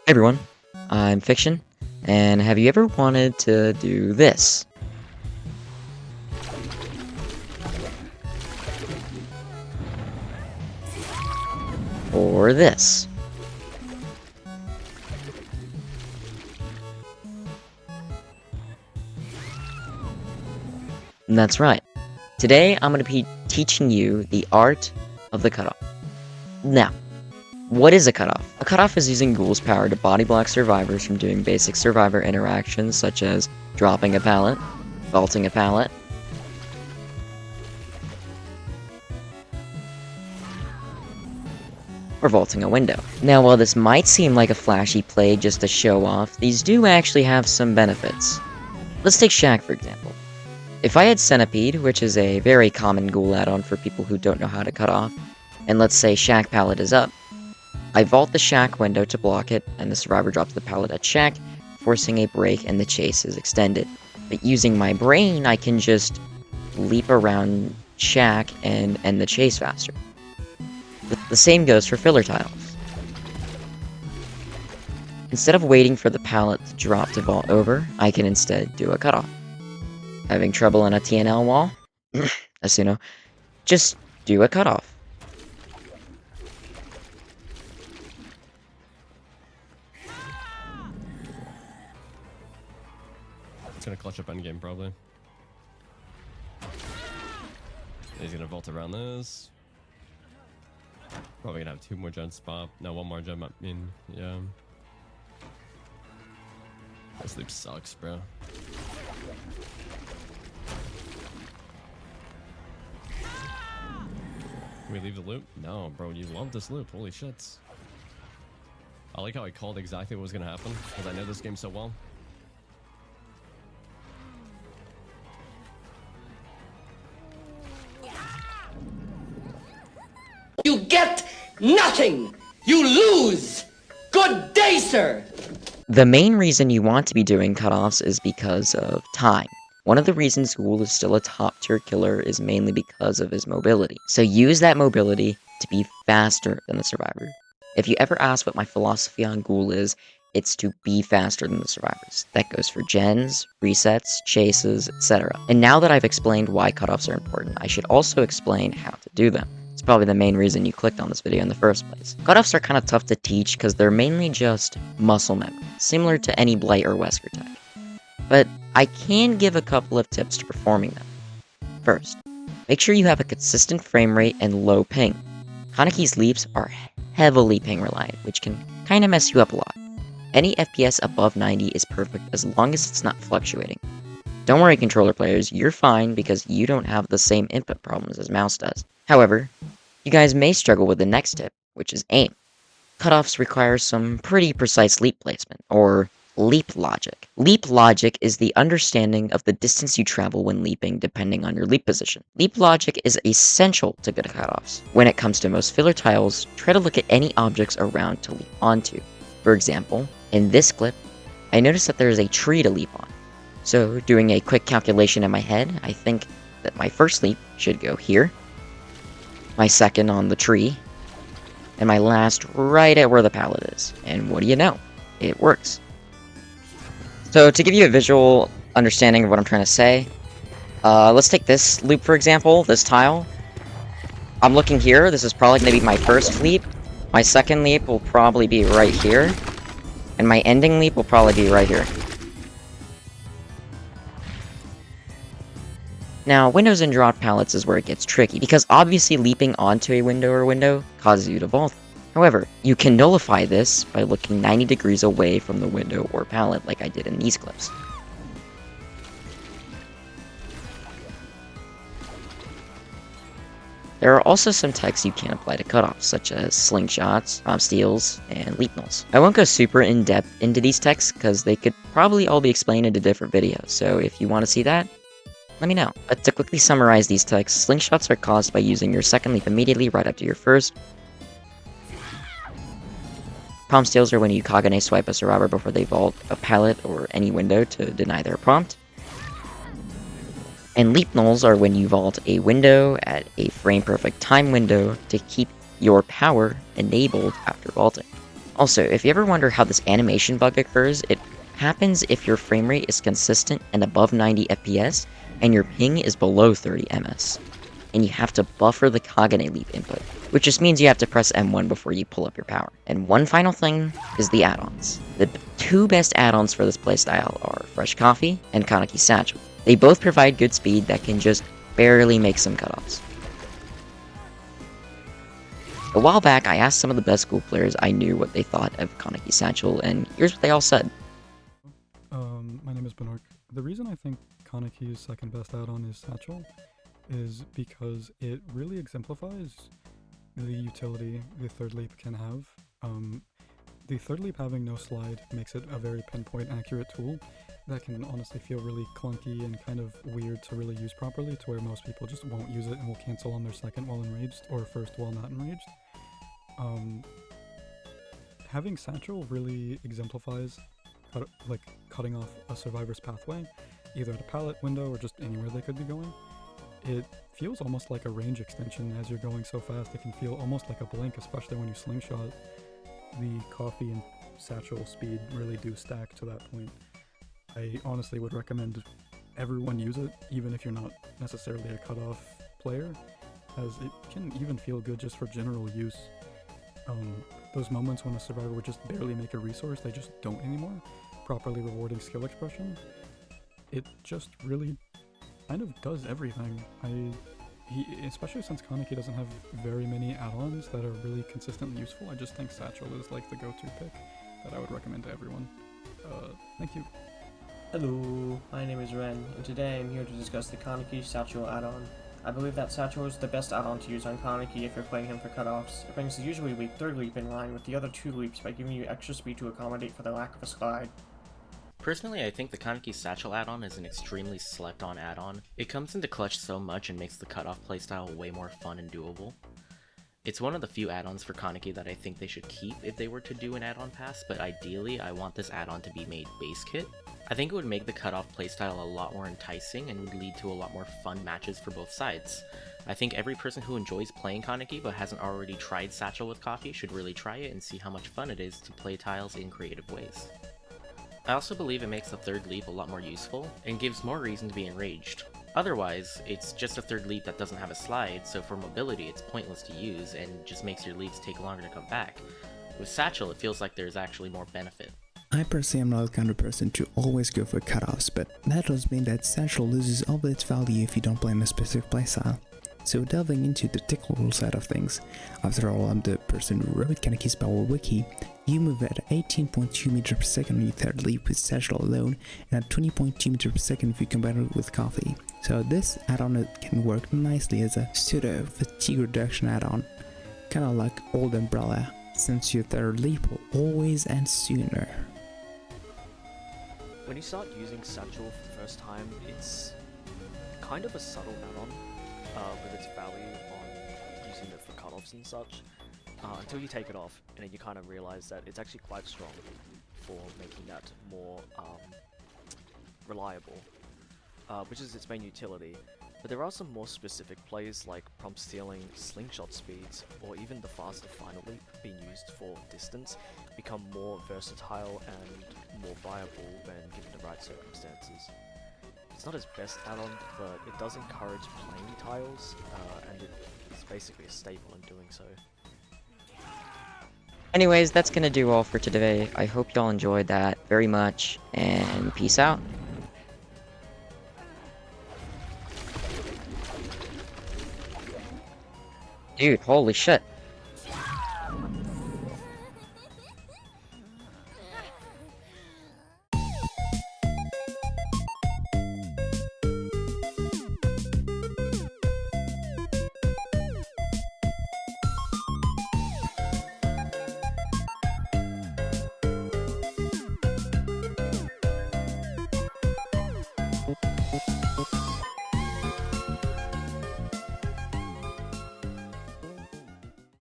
Hey everyone, I'm Fiction, and have you ever wanted to do this? Or this? And that's right. Today I'm going to be teaching you the art of the cutoff. Now, what is a cutoff? A cutoff is using ghoul's power to body block survivors from doing basic survivor interactions such as dropping a pallet, vaulting a pallet, or vaulting a window. Now, while this might seem like a flashy play just to show off, these do actually have some benefits. Let's take Shack for example. If I had Centipede, which is a very common ghoul add-on for people who don't know how to cut off, and let's say Shack pallet is up, I vault the Shack window to block it, and the survivor drops the pallet at Shack, forcing a break and the chase is extended. But using my brain, I can just leap around Shack and end the chase faster. The same goes for filler tiles. Instead of waiting for the pallet to drop to vault over, I can instead do a cutoff. Having trouble on a TNL wall? As you know, just do a cutoff. It's gonna clutch up endgame, probably. He's gonna vault around this. Probably gonna have 2 more gens spot. No, 1 more gem, I mean, yeah. This loop sucks, bro. Can we leave the loop? No, bro, you love this loop. Holy shit. I like how I called exactly what was gonna happen, because I know this game so well. You get nothing! You lose! Good day, sir! The main reason you want to be doing cutoffs is because of time. One of the reasons Ghoul is still a top tier killer is mainly because of his mobility. So use that mobility to be faster than the survivor. If you ever ask what my philosophy on Ghoul is, it's to be faster than the survivors. That goes for gens, resets, chases, etc. And now that I've explained why cutoffs are important, I should also explain how to do them. It's probably the main reason you clicked on this video in the first place. Cutoffs are kind of tough to teach because they're mainly just muscle memory, similar to any Blight or Wesker tech. But I can give a couple of tips to performing them. First, make sure you have a consistent frame rate and low ping. Kaneki's leaps are heavily ping reliant, which can kinda mess you up a lot. Any FPS above 90 is perfect as long as it's not fluctuating. Don't worry controller players, you're fine because you don't have the same input problems as mouse does. However, you guys may struggle with the next tip, which is aim. Cutoffs require some pretty precise leap placement, or leap logic. Leap logic is the understanding of the distance you travel when leaping depending on your leap position. Leap logic is essential to good cutoffs. When it comes to most filler tiles, try to look at any objects around to leap onto. For example, in this clip, I noticed that there is a tree to leap on. So, doing a quick calculation in my head, I think that my first leap should go here, my second on the tree, and my last right at where the pallet is. And what do you know? It works. So to give you a visual understanding of what I'm trying to say, let's take this loop for example, this tile. I'm looking here, this is probably going to be my first leap. My second leap will probably be right here. And my ending leap will probably be right here. Now, windows and drop pallets is where it gets tricky, because obviously leaping onto a window causes you to vault. However, you can nullify this by looking 90 degrees away from the window or pallet like I did in these clips. There are also some techs you can apply to cutoffs, such as slingshots, steals, and leap nulls. I won't go super in-depth into these techs, because they could probably all be explained in a different video, so if you want to see that, let me know. But to quickly summarize these techs, slingshots are caused by using your second leap immediately right after your first. Prompt steals are when you Kagane swipe a survivor before they vault a pallet or any window to deny their prompt. And leap nulls are when you vault a window at a frame perfect time window to keep your power enabled after vaulting. Also, if you ever wonder how this animation bug occurs, it happens if your frame rate is consistent and above 90 FPS, and your ping is below 30 ms. And you have to buffer the Kagane leap input, which just means you have to press M1 before you pull up your power. And one final thing is the add-ons. The two best add-ons for this playstyle are Fresh Coffee and Kaneki Satchel. They both provide good speed that can just barely make some cutoffs. A while back, I asked some of the best Ghoul players I knew what they thought of Kaneki Satchel, and here's what they all said. My name is Benork. The reason I think Kaneki's second best add-on is Satchel is because it really exemplifies the utility the third leap can have. The third leap having no slide makes it a very pinpoint accurate tool that can honestly feel really clunky and kind of weird to really use properly, to where most people just won't use it and will cancel on their second while enraged or first while not enraged. Having Satchel really exemplifies cutting off a survivor's pathway, either at a pallet, window, or just anywhere they could be going. It feels almost like a range extension as you're going so fast. It can feel almost like a blink, especially when you slingshot. The coffee and Satchel speed really do stack to that point. I honestly would recommend everyone use it, even if you're not necessarily a cutoff player, as it can even feel good just for general use. Those moments when a survivor would just barely make a resource, they just don't anymore, properly rewarding skill expression, it just really kind of does everything. Especially since Kaneki doesn't have very many add-ons that are really consistently useful, I just think Satchel is like the go-to pick that I would recommend to everyone. Thank you. Hello, my name is Ren, and today I'm here to discuss the Kaneki Satchel add-on. I believe that Satchel is the best add-on to use on Kaneki if you're playing him for cutoffs. It brings the usually weak third leap in line with the other two leaps by giving you extra speed to accommodate for the lack of a slide. Personally, I think the Kaneki Satchel add-on is an extremely slept-on add-on. It comes into clutch so much and makes the cutoff playstyle way more fun and doable. It's one of the few add-ons for Kaneki that I think they should keep if they were to do an add-on pass, but ideally I want this add-on to be made base kit. I think it would make the cutoff playstyle a lot more enticing and would lead to a lot more fun matches for both sides. I think every person who enjoys playing Kaneki but hasn't already tried Satchel with Coffee should really try it and see how much fun it is to play tiles in creative ways. I also believe it makes the third leap a lot more useful, and gives more reason to be enraged. Otherwise, it's just a third leap that doesn't have a slide, so for mobility it's pointless to use and just makes your leaps take longer to come back. With Satchel, it feels like there's actually more benefit. I personally am not the kind of person to always go for cutoffs, but that does mean that Satchel loses all of its value if you don't play in a specific playstyle. So delving into the technical side of things, after all I'm the person who wrote Kaneki's Power Wiki, you move at 18.2 meters per second on your third leap with Satchel alone, and at 20.2 meters per second if you combine it with Coffee. So this add-on can work nicely as a pseudo fatigue reduction add-on, kinda like Old Umbrella, since your third leap will always end sooner. When you start using Satchel for the first time, it's kind of a subtle add-on with its value on using it for cutoffs and such, until you take it off, and then you kind of realize that it's actually quite strong for making that more reliable, which is its main utility. But there are some more specific plays like prompt stealing, slingshot speeds, or even the faster final leap being used for distance become more versatile and more viable when given the right circumstances. It's not its best add-on, but it does encourage playing tiles, and it is basically a staple in doing so. Anyways, that's gonna do all for today. I hope y'all enjoyed that very much, and peace out. Dude, holy shit.